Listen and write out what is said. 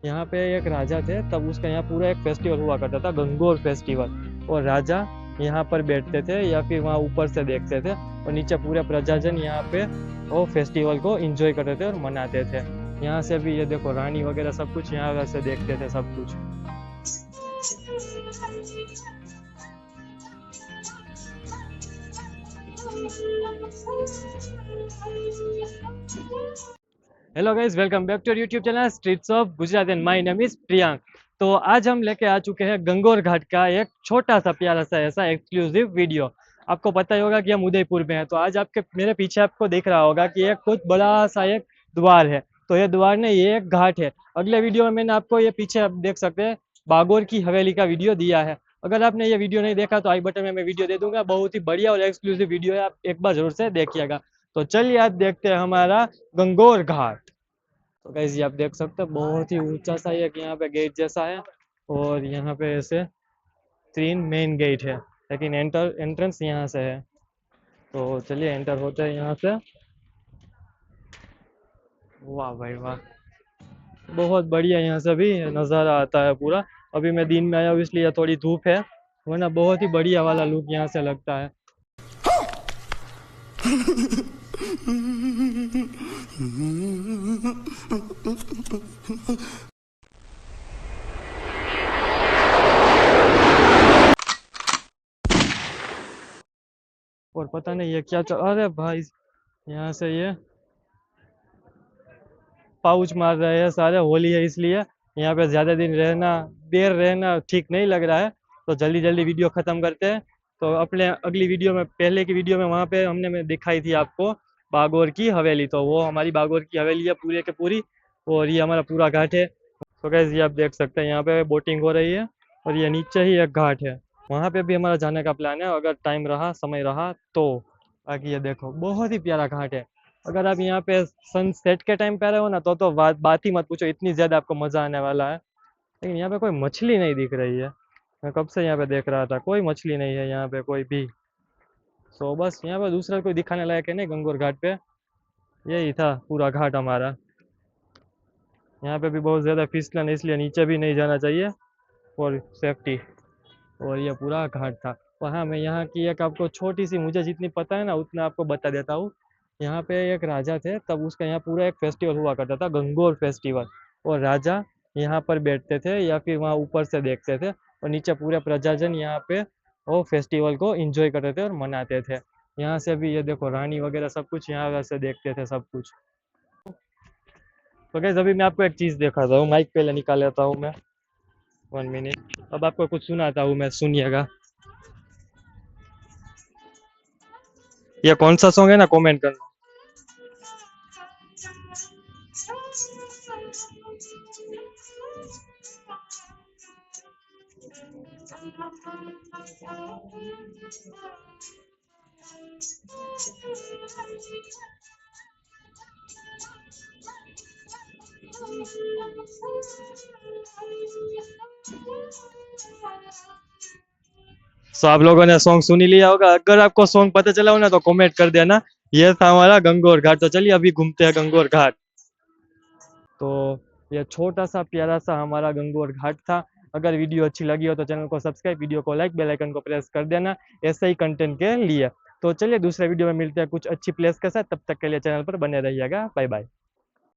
यहाँ पे एक राजा थे, तब उसका यहाँ पूरा एक फेस्टिवल हुआ करता था, गंगोर फेस्टिवल। और राजा यहाँ पर बैठते थे या फिर वहाँ ऊपर से देखते थे, और नीचे पूरे प्रजाजन यहाँ पे वो फेस्टिवल को एंजॉय करते थे और मनाते थे। यहाँ से भी ये देखो रानी वगैरह सब कुछ यहाँ से देखते थे सब कुछ। Hello guys, welcome back to YouTube channel streets of Gujarat and my name is Priyank. तो आज हम लेके आ चुके हैं गंगोर घाट का एक छोटा सा प्यारा सा ऐसा एक्सक्लूसिव वीडियो। आपको पता ही होगा कि हम उदयपुर में हैं, तो आज आपके मेरे पीछे आपको दिख रहा होगा कि एक कुछ बड़ा सा एक द्वार है। तो ये द्वार नहीं, ये एक घाट है। अगले वीडियो में मैंने आपको ये पीछे आप देख सकते हैं बागोर की हवेली का वीडियो दिया है। अगर आपने ये वीडियो नहीं देखा तो आई बटन में मैं वीडियो दे दूंगा, बहुत ही बढ़िया और एक्सक्लूसिव वीडियो है, आप एक बार जरूर से देखिएगा। तो चलिए आज देखते हैं हमारा गंगोर घाट। तो गाइस ये आप देख सकते हो बहुत ही ऊंचा सा एक यहाँ पे गेट जैसा है, और यहाँ पे ऐसे 3 मेन गेट है, लेकिन एंट्रेंस यहाँ से है। तो चलिए एंटर होते हैं यहाँ से। वाह भाई वाह, बहुत बढ़िया यहाँ से भी नज़ारा आता है पूरा। अभी मैं दिन में आया हूँ इसलिए थोड़ी धूप है, वरना बहुत ही बढ़िया वाला लुक यहाँ से लगता है। और पता नहीं ये क्या अरे भाई, यहाँ से ये पाउच मार रहे हैं सारे, होली है इसलिए यहाँ पे ज्यादा दिन रहना, देर रहना ठीक नहीं लग रहा है। तो जल्दी जल्दी वीडियो खत्म करते हैं। तो अपने अगली वीडियो में, पहले की वीडियो में वहाँ पे हमने मैं दिखाई थी आपको बागोर की हवेली, तो वो हमारी बागोर की हवेली है पूरी के पूरी। और ये हमारा पूरा घाट है। तो गैस ये आप देख सकते हैं यहाँ पे बोटिंग हो रही है, और ये नीचे ही एक घाट है, वहाँ पे भी हमारा जाने का प्लान है अगर टाइम रहा, समय रहा तो। बाकी ये देखो बहुत ही प्यारा घाट है। अगर आप यहाँ पे सनसेट के टाइम पे आ रहे हो ना, तो बात ही मत पूछो, इतनी ज्यादा आपको मजा आने वाला है। लेकिन यहाँ पे कोई मछली नहीं दिख रही है, मैं कब से यहाँ पे देख रहा था, कोई मछली नहीं है यहाँ पे कोई भी। सो बस यहाँ पे दूसरा कोई दिखाने लायक है नहीं गंगोर घाट पे। यही था पूरा घाट हमारा। यहाँ पे भी बहुत ज्यादा फिसलन है, इसलिए नीचे भी नहीं जाना चाहिए फॉर सेफ्टी। और ये पूरा घाट था। वहाँ मैं यहाँ की एक आपको छोटी सी, मुझे जितनी पता है ना उतना आपको बता देता हूँ। यहाँ पे एक राजा थे, तब उसका यहाँ पूरा एक फेस्टिवल हुआ करता था, गंगोर फेस्टिवल। और राजा यहाँ पर बैठते थे या फिर वहाँ ऊपर से देखते थे, और नीचे पूरे प्रजाजन यहाँ पे वो फेस्टिवल को एंजॉय करते थे और मनाते थे। यहाँ से भी ये देखो रानी वगैरह सब कुछ यहाँ से देखते थे सब कुछ। तो गाइस अभी मैं आपको एक चीज़ दिखाता हूँ, माइक पहले निकाल लेता हूँ मैं। 1 मिनट, अब आपको कुछ सुनाता हूँ मैं, सुनिएगा। ये कौन सा सॉन्ग है ना, कमेंट करना। सो आप लोगों ने सॉन्ग सुन ही लिया होगा, अगर आपको सॉन्ग पता चला हो ना तो कमेंट कर देना। ये था हमारा गंगोर घाट। तो चलिए अभी घूमते हैं गंगोर घाट। तो ये छोटा सा प्यारा सा हमारा गंगोर घाट था। अगर वीडियो अच्छी लगी हो तो चैनल को सब्सक्राइब, वीडियो को लाइक, बेल आइकन को प्रेस कर देना ऐसे ही कंटेंट के लिए। तो चलिए दूसरे वीडियो में मिलते हैं कुछ अच्छी प्लेस के साथ, तब तक के लिए चैनल पर बने रहिएगा। Bye bye.